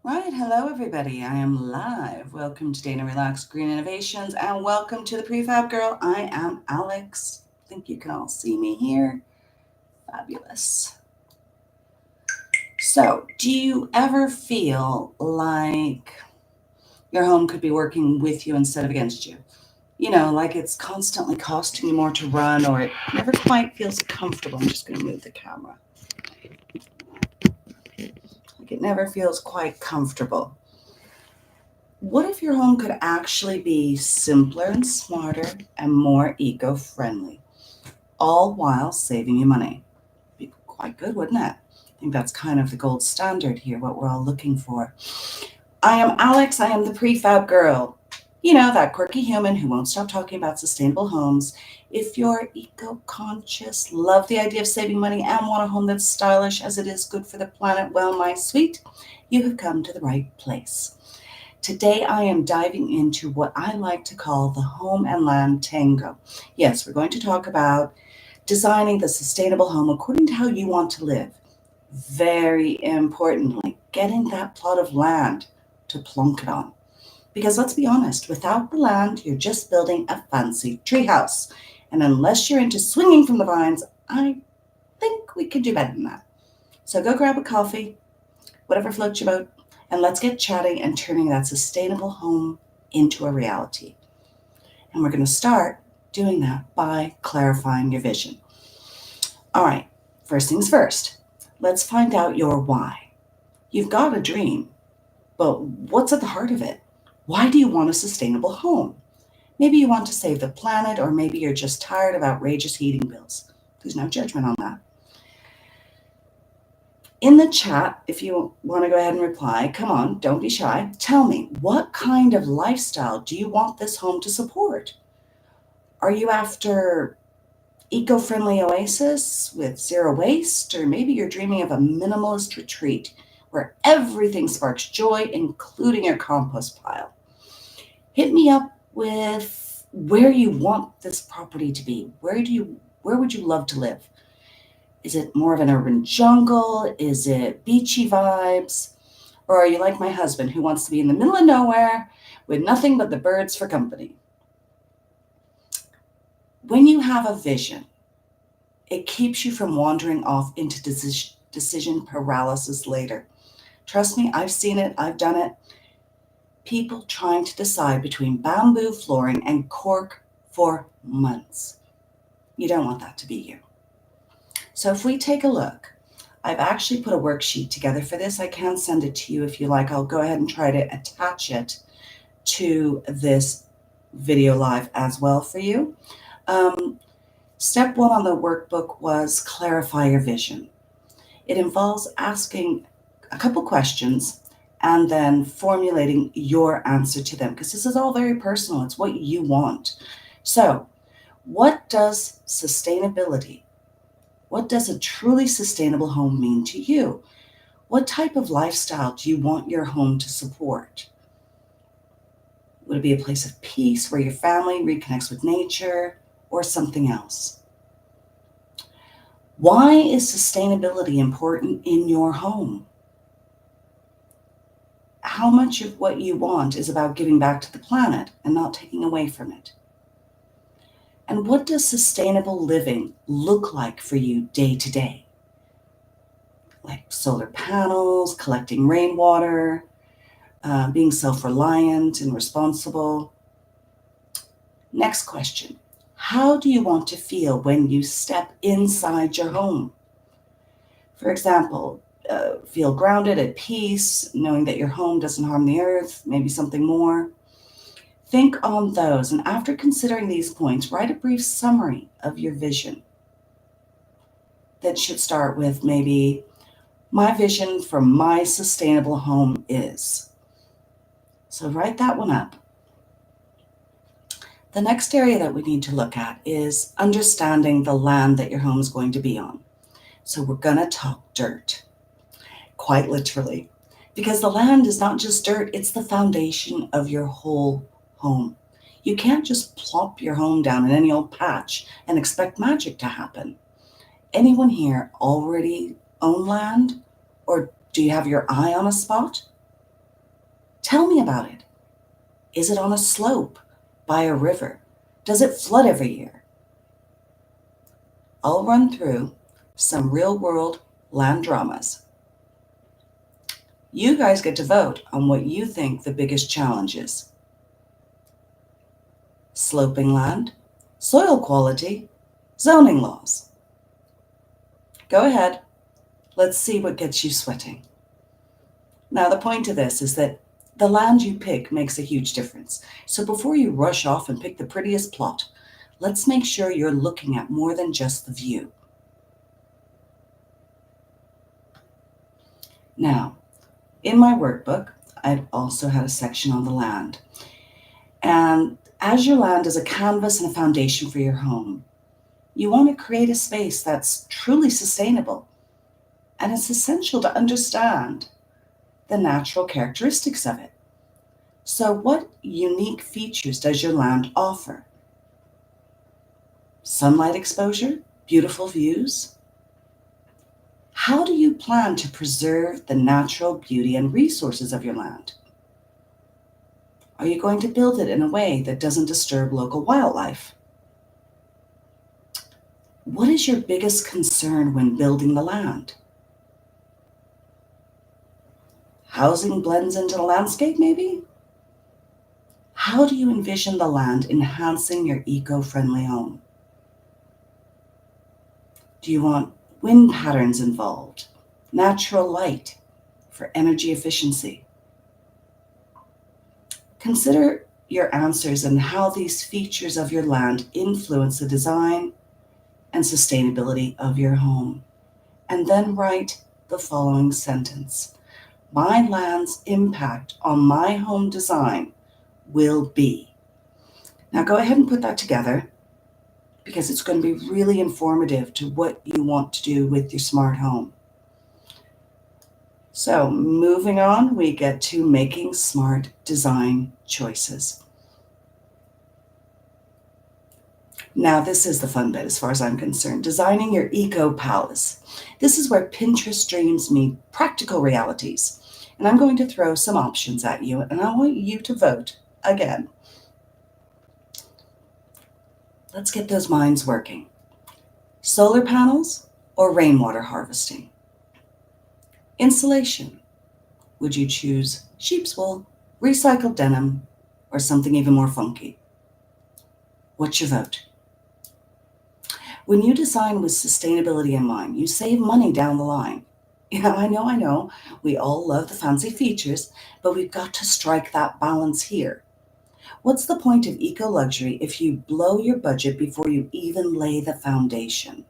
Right, hello everybody. I am live. Welcome to Dana Relax Green Innovations and welcome to the Prefab Girl. I am Alex. I think you can all see me here. Fabulous. So, do you ever feel like your home could be working with you instead of against you? Like it's constantly costing you more to run or it never quite feels comfortable. I'm just going to move the camera. Like it never feels quite comfortable. What if your home could actually be simpler and smarter and more eco friendly, all while saving you money? Be quite good, wouldn't it? I think that's kind of the gold standard here, what we're all looking for. I am Alex, I am the Prefab Girl. That quirky human who won't stop talking about sustainable homes. If you're eco conscious, love the idea of saving money, and want a home that's stylish as it is good for the planet, well, my sweet, you have come to the right place. Today, I am diving into what I like to call the home and land tango. Yes, we're going to talk about designing the sustainable home according to how you want to live. Very importantly, getting that plot of land to plonk it on. Because let's be honest, without the land, you're just building a fancy treehouse. And unless you're into swinging from the vines, I think we could do better than that. So go grab a coffee, whatever floats your boat, and let's get chatting and turning that sustainable home into a reality. And we're going to start doing that by clarifying your vision. All right, first things first, let's find out your why. You've got a dream, but what's at the heart of it? Why do you want a sustainable home? Maybe you want to save the planet, or maybe you're just tired of outrageous heating bills. There's no judgment on that. In the chat, if you want to go ahead and reply, come on, don't be shy. Tell me, what kind of lifestyle do you want this home to support? Are you after eco-friendly oasis with zero waste, or maybe you're dreaming of a minimalist retreat where everything sparks joy, including your compost pile? Hit me up with where you want this property to be. Where would you love to live? Is it more of an urban jungle? Is it beachy vibes? Or are you like my husband who wants to be in the middle of nowhere with nothing but the birds for company? When you have a vision, it keeps you from wandering off into decision paralysis later. Trust me, I've seen it, I've done it. People trying to decide between bamboo flooring and cork for months. You don't want that to be you. So if we take a look, I've actually put a worksheet together for this. I can send it to you if you like. I'll go ahead and try to attach it to this video live as well for you. Step one on the workbook was clarify your vision. It involves asking a couple questions and then formulating your answer to them because this is all very personal. It's what you want. So, what does sustainability, what does a truly sustainable home mean to you? What type of lifestyle do you want your home to support? Would it be a place of peace where your family reconnects with nature or something else? Why is sustainability important in your home? How much of what you want is about giving back to the planet and not taking away from it? And what does sustainable living look like for you day to day? Like solar panels, collecting rainwater, being self reliant and responsible. Next question. How do you want to feel when you step inside your home? For example, feel grounded, at peace, knowing that your home doesn't harm the earth, maybe something more. Think on those, and after considering these points, write a brief summary of your vision. That should start with maybe, my vision for my sustainable home is. So write that one up. The next area that we need to look at is understanding the land that your home is going to be on. So we're going to talk dirt, quite literally, because the land is not just dirt, it's the foundation of your whole home. You can't just plop your home down in any old patch and expect magic to happen. Anyone here already own land? Or do you have your eye on a spot? Tell me about it. Is it on a slope? By a river? Does it flood every year? I'll run through some real-world land dramas. You guys get to vote on what you think the biggest challenge is. Sloping land, soil quality, zoning laws. Go ahead. Let's see what gets you sweating. Now, the point of this is that the land you pick makes a huge difference. So before you rush off and pick the prettiest plot, let's make sure you're looking at more than just the view. Now, in my workbook, I've also had a section on the land. And as your land is a canvas and a foundation for your home, you want to create a space that's truly sustainable. And it's essential to understand the natural characteristics of it. So what unique features does your land offer? Sunlight exposure? Beautiful views? How do you plan to preserve the natural beauty and resources of your land? Are you going to build it in a way that doesn't disturb local wildlife? What is your biggest concern when building the land? Housing blends into the landscape, maybe? How do you envision the land enhancing your eco-friendly home? Do you want wind patterns involved? Natural light for energy efficiency? Consider your answers and how these features of your land influence the design and sustainability of your home. And then write the following sentence. My land's impact on my home design will be. Now go ahead and put that together because it's going to be really informative to what you want to do with your smart home. So moving on, we get to making smart design choices. Now this is the fun bit as far as I'm concerned, designing your eco palace. This is where Pinterest dreams meet practical realities. And I'm going to throw some options at you, and I want you to vote again. Let's get those minds working. Solar panels or rainwater harvesting? Insulation. Would you choose sheep's wool, recycled denim, or something even more funky? What's your vote? When you design with sustainability in mind, you save money down the line. Yeah, I know. We all love the fancy features, but we've got to strike that balance here. What's the point of eco-luxury if you blow your budget before you even lay the foundation?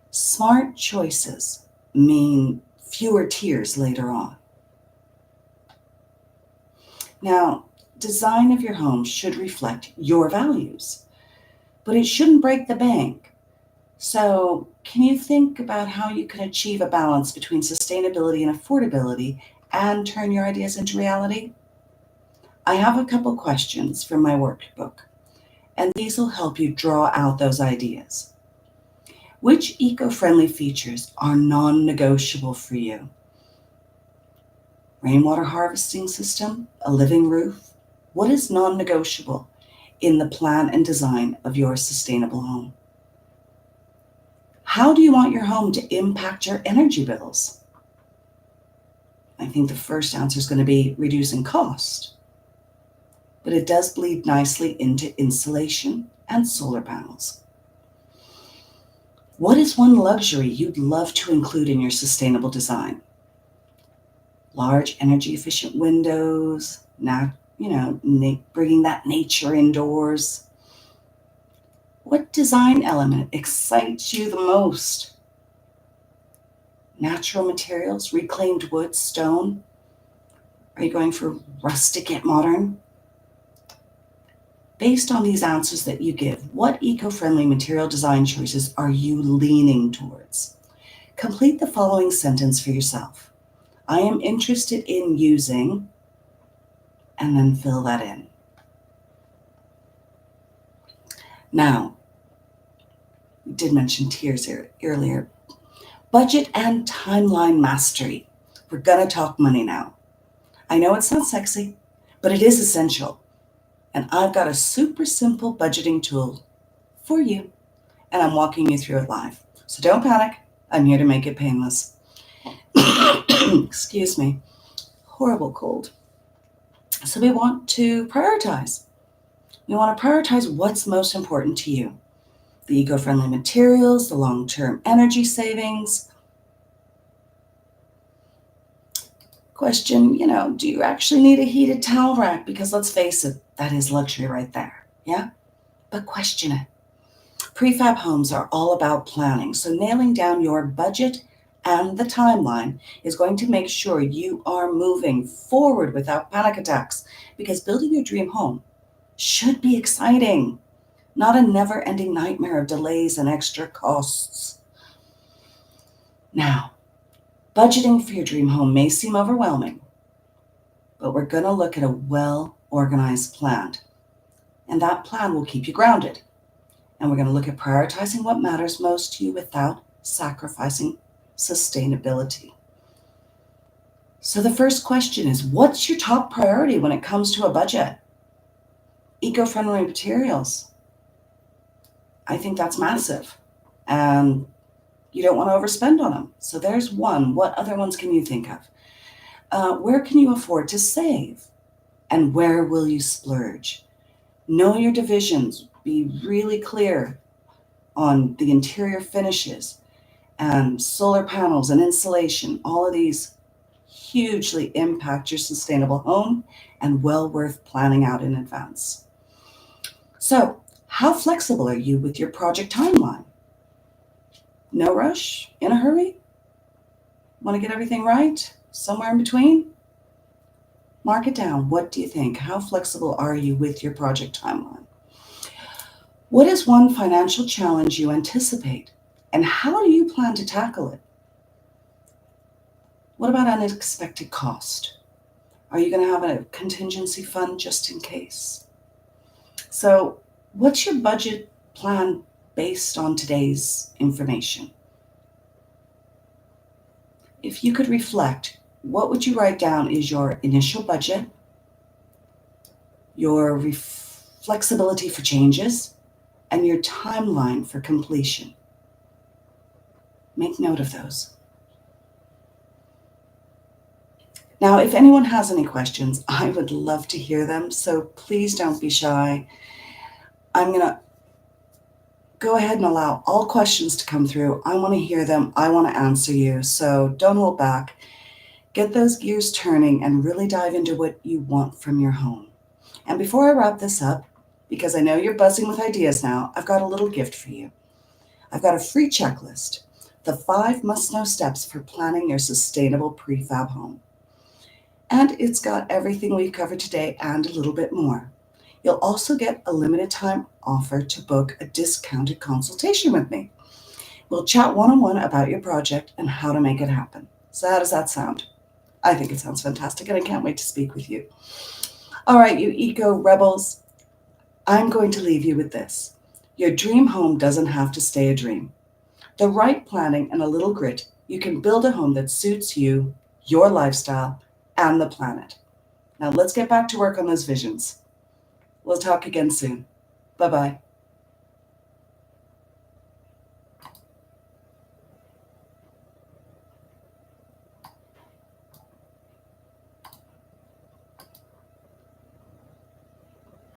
Smart choices mean fewer tears later on. Now, design of your home should reflect your values, but it shouldn't break the bank. So can you think about how you can achieve a balance between sustainability and affordability and turn your ideas into reality? I have a couple questions from my workbook, and these will help you draw out those ideas. Which eco-friendly features are non-negotiable for you? Rainwater harvesting system, a living roof? What is non-negotiable in the plan and design of your sustainable home? How do you want your home to impact your energy bills? I think the first answer is going to be reducing cost, but it does bleed nicely into insulation and solar panels. What is one luxury you'd love to include in your sustainable design? Large energy efficient windows, bringing that nature indoors. What design element excites you the most? Natural materials, reclaimed wood, stone? Are you going for rustic yet modern? Based on these answers that you give, what eco-friendly material design choices are you leaning towards? Complete the following sentence for yourself. I am interested in using, and then fill that in. Now, we did mention tiers earlier. Budget and timeline mastery. We're going to talk money now. I know it's not sexy, but it is essential. And I've got a super simple budgeting tool for you, and I'm walking you through it live. So don't panic. I'm here to make it painless. Excuse me. Horrible cold. So we want to prioritize. We want to prioritize what's most important to you. The eco-friendly materials, the long-term energy savings. Question, do you actually need a heated towel rack? Because let's face it, that is luxury right there. Yeah? But question it. Prefab homes are all about planning, so nailing down your budget and the timeline is going to make sure you are moving forward without panic attacks, because building your dream home should be exciting, not a never-ending nightmare of delays and extra costs. Now, budgeting for your dream home may seem overwhelming, but we're going to look at a well-organized plan, and that plan will keep you grounded. And we're going to look at prioritizing what matters most to you without sacrificing sustainability. So the first question is, what's your top priority when it comes to a budget? Eco-friendly materials. I think that's massive. And you don't want to overspend on them. So there's one. What other ones can you think of? Where can you afford to save? And where will you splurge? Know your divisions. Be really clear on the interior finishes and solar panels and insulation. All of these hugely impact your sustainable home and well worth planning out in advance. So, how flexible are you with your project timeline? No rush? In a hurry? Want to get everything right? Somewhere in between? Mark it down. What do you think? How flexible are you with your project timeline? What is one financial challenge you anticipate, and how do you plan to tackle it? What about unexpected cost? Are you going to have a contingency fund just in case? So, what's your budget plan based on today's information? If you could reflect, what would you write down is your initial budget, your flexibility for changes, and your timeline for completion? Make note of those. Now, if anyone has any questions, I would love to hear them, so please don't be shy. I'm going to go ahead and allow all questions to come through. I want to hear them. I want to answer you, so don't hold back. Get those gears turning and really dive into what you want from your home. And before I wrap this up, because I know you're buzzing with ideas now, I've got a little gift for you. I've got a free checklist, the 5 must-know steps for planning your sustainable prefab home. And it's got everything we've covered today and a little bit more. You'll also get a limited time offer to book a discounted consultation with me. We'll chat one-on-one about your project and how to make it happen. So how does that sound? I think it sounds fantastic, and I can't wait to speak with you. All right, you eco rebels, I'm going to leave you with this. Your dream home doesn't have to stay a dream. The right planning and a little grit, you can build a home that suits you, your lifestyle, and the planet. Now let's get back to work on those visions. We'll talk again soon. Bye-bye.